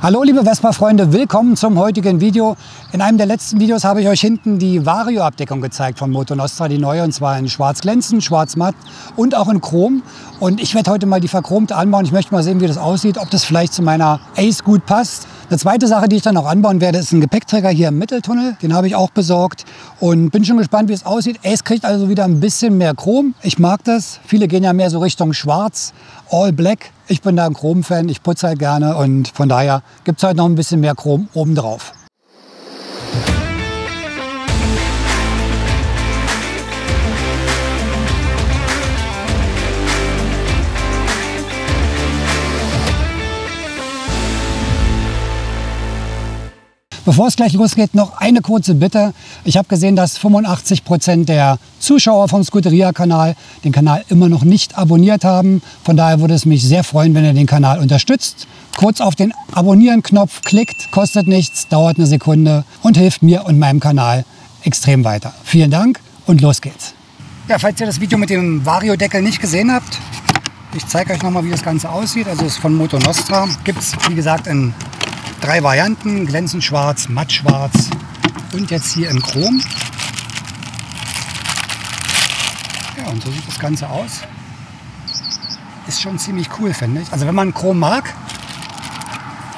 Hallo liebe Vespa-Freunde, willkommen zum heutigen Video. In einem der letzten Videos habe ich euch hinten die Vario-Abdeckung gezeigt von Moto Nostra, die neue, und zwar in schwarz glänzend, schwarz matt und auch in Chrom. Und ich werde heute mal die verchromte anbauen. Ich möchte mal sehen, wie das aussieht, ob das vielleicht zu meiner Ace gut passt. Eine zweite Sache, die ich dann auch anbauen werde, ist ein Gepäckträger hier im Mitteltunnel. Den habe ich auch besorgt und bin schon gespannt, wie es aussieht. Ace kriegt also wieder ein bisschen mehr Chrom. Ich mag das. Viele gehen ja mehr so Richtung schwarz, all black. Ich bin da ein Chrom-Fan, ich putze halt gerne und von daher gibt es heute noch ein bisschen mehr Chrom obendrauf. Bevor es gleich losgeht, noch eine kurze Bitte. Ich habe gesehen, dass 85% der Zuschauer vom Scuderia-Kanal den Kanal immer noch nicht abonniert haben. Von daher würde es mich sehr freuen, wenn ihr den Kanal unterstützt. Kurz auf den Abonnieren-Knopf klickt, kostet nichts, dauert eine Sekunde und hilft mir und meinem Kanal extrem weiter. Vielen Dank und los geht's. Ja, falls ihr das Video mit dem Vario-Deckel nicht gesehen habt, ich zeige euch nochmal, wie das Ganze aussieht. Also es ist von Moto Nostra. Gibt es, wie gesagt, in 3 Varianten, glänzend schwarz, matt schwarz und jetzt hier in Chrom. Ja, und so sieht das Ganze aus. Ist schon ziemlich cool, finde ich. Also wenn man Chrom mag,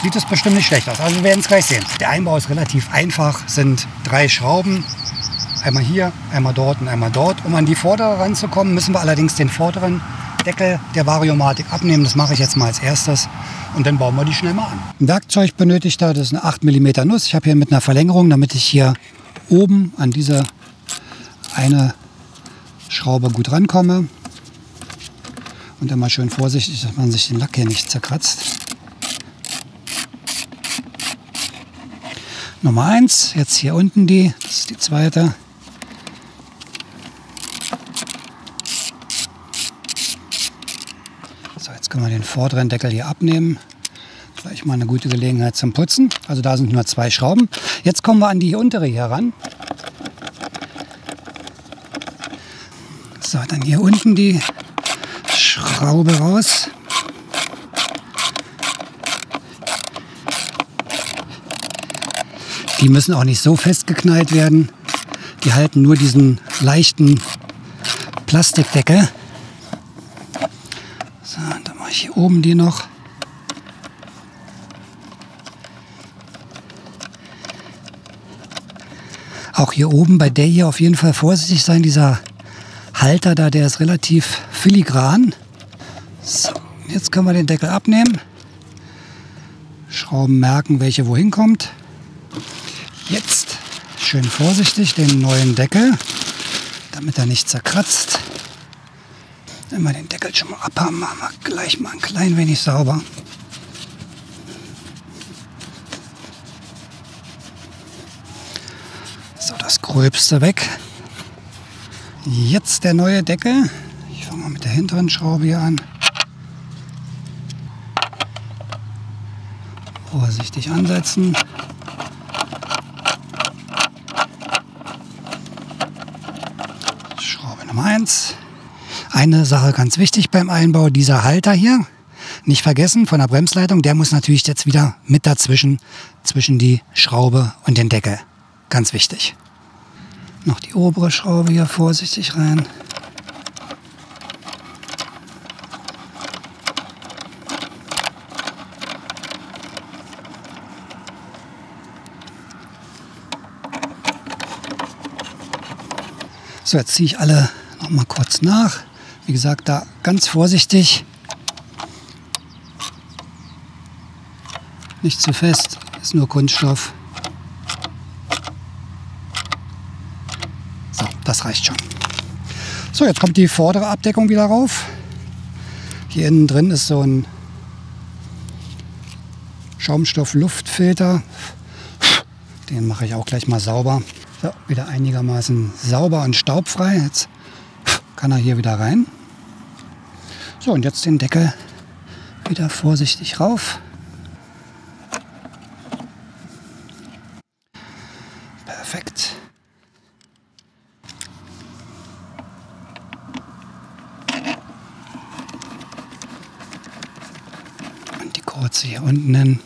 sieht es bestimmt nicht schlecht aus. Also wir werden es gleich sehen. Der Einbau ist relativ einfach, es sind 3 Schrauben. Einmal hier, einmal dort und einmal dort. Um an die vordere ranzukommen, müssen wir allerdings den vorderen Deckel der Variomatic abnehmen. Das mache ich jetzt mal als erstes. Und dann bauen wir die schnell mal an. Ein Werkzeug benötigt da, das ist eine 8 mm Nuss. Ich habe hier mit einer Verlängerung, damit ich hier oben an diese eine Schraube gut rankomme. Und immer schön vorsichtig, dass man sich den Lack hier nicht zerkratzt. Nummer 1, jetzt hier unten das ist die zweite. So, jetzt können wir den vorderen Deckel hier abnehmen. Gleich mal eine gute Gelegenheit zum Putzen. Also da sind nur 2 Schrauben. Jetzt kommen wir an die untere hier ran. So, dann hier unten die Schraube raus. Die müssen auch nicht so festgeknallt werden. Die halten nur diesen leichten Plastikdeckel. So, dann mache ich hier oben die noch. Auch hier oben bei der hier auf jeden Fall vorsichtig sein. Dieser Halter da, der ist relativ filigran. So, jetzt können wir den Deckel abnehmen. Schrauben merken, welche wohin kommt. Jetzt schön vorsichtig den neuen Deckel, damit er nicht zerkratzt. Wenn wir den Deckel schon mal abhaben, machen wir gleich mal ein klein wenig sauber. So, das Gröbste weg. Jetzt der neue Deckel. Ich fange mal mit der hinteren Schraube hier an. Vorsichtig ansetzen. Schraube Nummer 1. Eine Sache ganz wichtig beim Einbau, dieser Halter hier, nicht vergessen von der Bremsleitung, der muss natürlich jetzt wieder mit dazwischen, zwischen die Schraube und den Deckel. Ganz wichtig. Noch die obere Schraube hier vorsichtig rein. So, jetzt ziehe ich alle noch mal kurz nach. Wie gesagt, da ganz vorsichtig. Nicht zu fest, ist nur Kunststoff. So, das reicht schon. So, jetzt kommt die vordere Abdeckung wieder rauf. Hier innen drin ist so ein Schaumstoff-Luftfilter. Den mache ich auch gleich mal sauber. So, wieder einigermaßen sauber und staubfrei. Jetzt kann er hier wieder rein. So, und jetzt den Deckel wieder vorsichtig rauf. Perfekt. Und die kurze hier unten hin.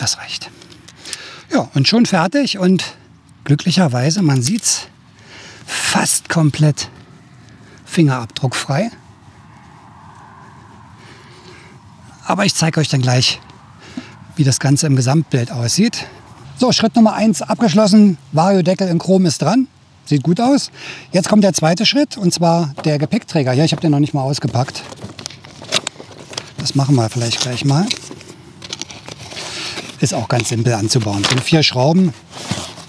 Das reicht. Ja, und schon fertig und glücklicherweise, man sieht es, fast komplett fingerabdruckfrei. Aber ich zeige euch dann gleich, wie das Ganze im Gesamtbild aussieht. So, Schritt Nummer 1 abgeschlossen. Variodeckel in Chrom ist dran. Sieht gut aus. Jetzt kommt der zweite Schritt, und zwar der Gepäckträger. Ja, ich habe den noch nicht mal ausgepackt. Das machen wir vielleicht gleich mal. Ist auch ganz simpel anzubauen. Sind 4 Schrauben.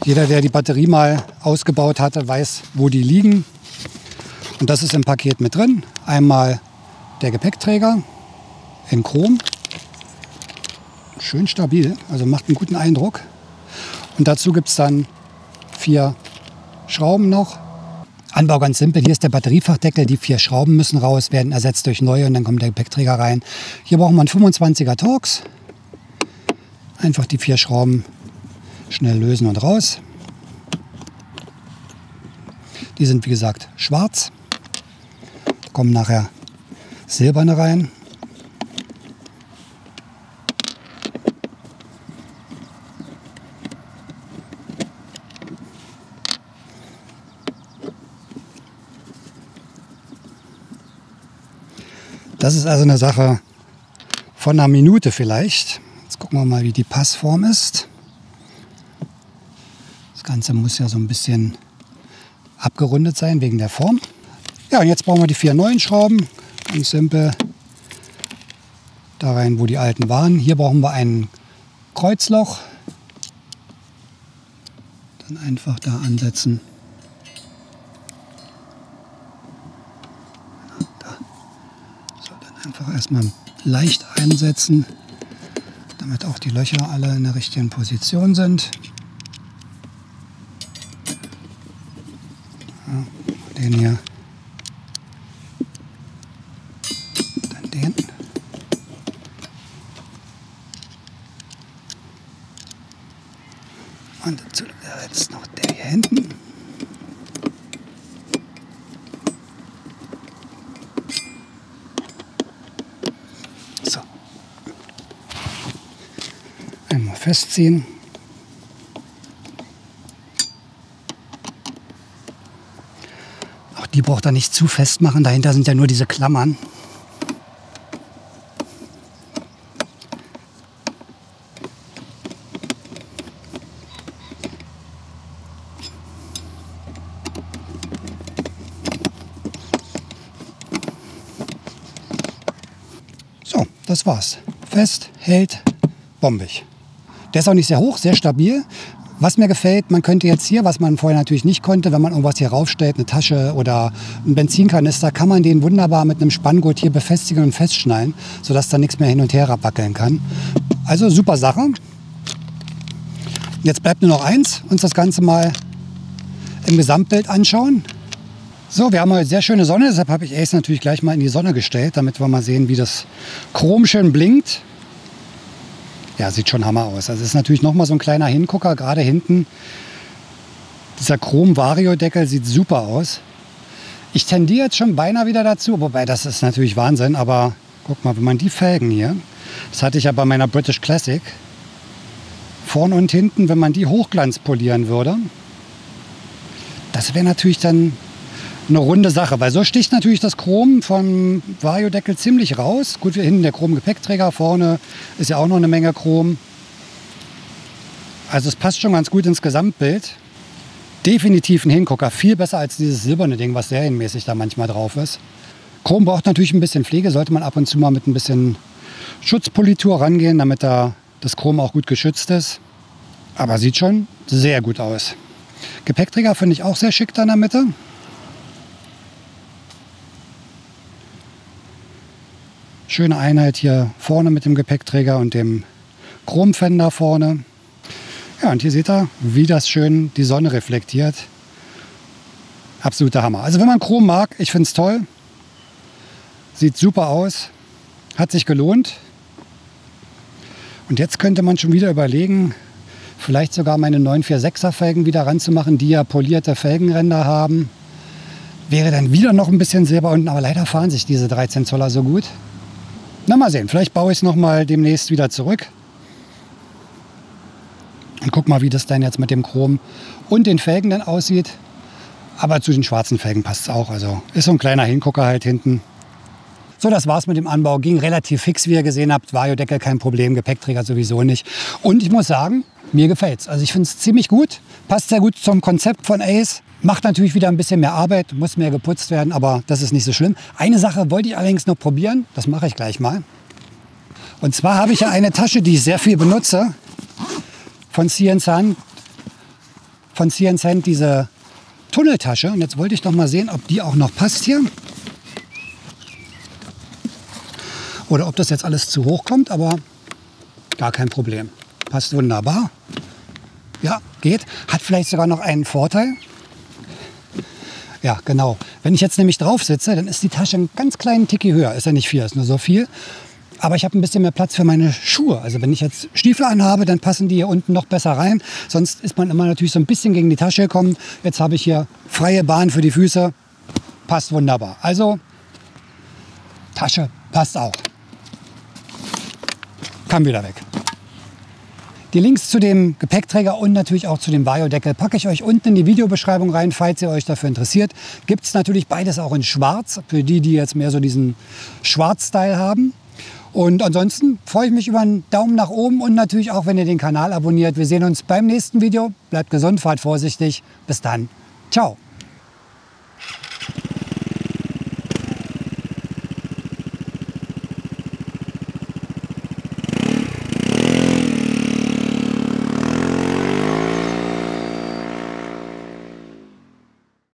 Jeder, der die Batterie mal ausgebaut hatte, weiß, wo die liegen. Und das ist im Paket mit drin. Einmal der Gepäckträger in Chrom. Schön stabil, also macht einen guten Eindruck. Und dazu gibt es dann 4 Schrauben noch. Anbau ganz simpel. Hier ist der Batteriefachdeckel. Die 4 Schrauben müssen raus, werden ersetzt durch neue und dann kommt der Gepäckträger rein. Hier brauchen wir einen 25er Torx. Einfach die 4 Schrauben schnell lösen und raus. Die sind wie gesagt schwarz. Da kommen nachher silberne rein. Das ist also eine Sache von einer Minute vielleicht. Jetzt gucken wir mal, wie die Passform ist. Das Ganze muss ja so ein bisschen abgerundet sein wegen der Form. Ja, und jetzt brauchen wir die 4 neuen Schrauben. Ganz simpel. Da rein, wo die alten waren. Hier brauchen wir ein Kreuzloch. Dann einfach da ansetzen. Einfach erstmal leicht einsetzen, damit auch die Löcher alle in der richtigen Position sind. Ja, den hier, dann den. Und dazu jetzt noch der hier hinten. Einmal festziehen. Auch die braucht er nicht zu fest machen. Dahinter sind ja nur diese Klammern. So, das war's. Fest, hält, bombig. Der ist auch nicht sehr hoch, sehr stabil. Was mir gefällt, man könnte jetzt hier, was man vorher natürlich nicht konnte, wenn man irgendwas hier raufstellt, eine Tasche oder einen Benzinkanister, kann man den wunderbar mit einem Spanngurt hier befestigen und festschnallen, sodass da nichts mehr hin und her wackeln kann. Also super Sache. Jetzt bleibt nur noch eins, uns das Ganze mal im Gesamtbild anschauen. So, wir haben heute sehr schöne Sonne, deshalb habe ich Ace natürlich gleich mal in die Sonne gestellt, damit wir mal sehen, wie das Chrom schön blinkt. Ja, sieht schon Hammer aus. Also es ist natürlich noch mal so ein kleiner Hingucker, gerade hinten. Dieser Chrom-Variodeckel sieht super aus. Ich tendiere jetzt schon beinahe wieder dazu, wobei das ist natürlich Wahnsinn, aber guck mal, wenn man die Felgen hier, das hatte ich ja bei meiner British Classic, vorne und hinten, wenn man die Hochglanz polieren würde, das wäre natürlich dann eine runde Sache, weil so sticht natürlich das Chrom vom Variodeckel ziemlich raus. Gut, hier hinten der Chrom-Gepäckträger, vorne ist ja auch noch eine Menge Chrom. Also es passt schon ganz gut ins Gesamtbild. Definitiv ein Hingucker, viel besser als dieses silberne Ding, was serienmäßig da manchmal drauf ist. Chrom braucht natürlich ein bisschen Pflege, sollte man ab und zu mal mit ein bisschen Schutzpolitur rangehen, damit da das Chrom auch gut geschützt ist. Aber sieht schon sehr gut aus. Gepäckträger finde ich auch sehr schick da in der Mitte. Schöne Einheit hier vorne mit dem Gepäckträger und dem Chromfender vorne. Ja, und hier seht ihr, wie das schön die Sonne reflektiert. Absoluter Hammer. Also wenn man Chrom mag, ich finde es toll. Sieht super aus. Hat sich gelohnt. Und jetzt könnte man schon wieder überlegen, vielleicht sogar meine 946er Felgen wieder ranzumachen, die ja polierte Felgenränder haben. Wäre dann wieder noch ein bisschen Silber unten, aber leider fahren sich diese 13 Zoller so gut. Na, mal sehen, vielleicht baue ich es noch mal demnächst wieder zurück. Und guck mal, wie das dann jetzt mit dem Chrom und den Felgen dann aussieht. Aber zu den schwarzen Felgen passt es auch. Also ist so ein kleiner Hingucker halt hinten. So, das war's mit dem Anbau. Ging relativ fix, wie ihr gesehen habt. Variodeckel kein Problem, Gepäckträger sowieso nicht. Und ich muss sagen, mir gefällt's. Also ich finde es ziemlich gut. Passt sehr gut zum Konzept von Ace. Macht natürlich wieder ein bisschen mehr Arbeit, muss mehr geputzt werden, aber das ist nicht so schlimm. Eine Sache wollte ich allerdings noch probieren. Das mache ich gleich mal. Und zwar habe ich ja eine Tasche, die ich sehr viel benutze. Von Sea & Sand. Von Sea & Sand diese Tunneltasche. Und jetzt wollte ich doch mal sehen, ob die auch noch passt hier. Oder ob das jetzt alles zu hoch kommt, aber gar kein Problem. Passt wunderbar. Ja, geht. Hat vielleicht sogar noch einen Vorteil. Ja, genau. Wenn ich jetzt nämlich drauf sitze, dann ist die Tasche einen ganz kleinen Ticki höher. Ist ja nicht viel, ist nur so viel. Aber ich habe ein bisschen mehr Platz für meine Schuhe. Also wenn ich jetzt Stiefel anhabe, dann passen die hier unten noch besser rein. Sonst ist man immer natürlich so ein bisschen gegen die Tasche gekommen. Jetzt habe ich hier freie Bahn für die Füße. Passt wunderbar. Also Tasche passt auch. Kann wieder weg. Die Links zu dem Gepäckträger und natürlich auch zu dem Variodeckel packe ich euch unten in die Videobeschreibung rein, falls ihr euch dafür interessiert. Gibt es natürlich beides auch in Schwarz, für die, die jetzt mehr so diesen Schwarz-Style haben. Und ansonsten freue ich mich über einen Daumen nach oben und natürlich auch, wenn ihr den Kanal abonniert. Wir sehen uns beim nächsten Video. Bleibt gesund, fahrt vorsichtig. Bis dann. Ciao.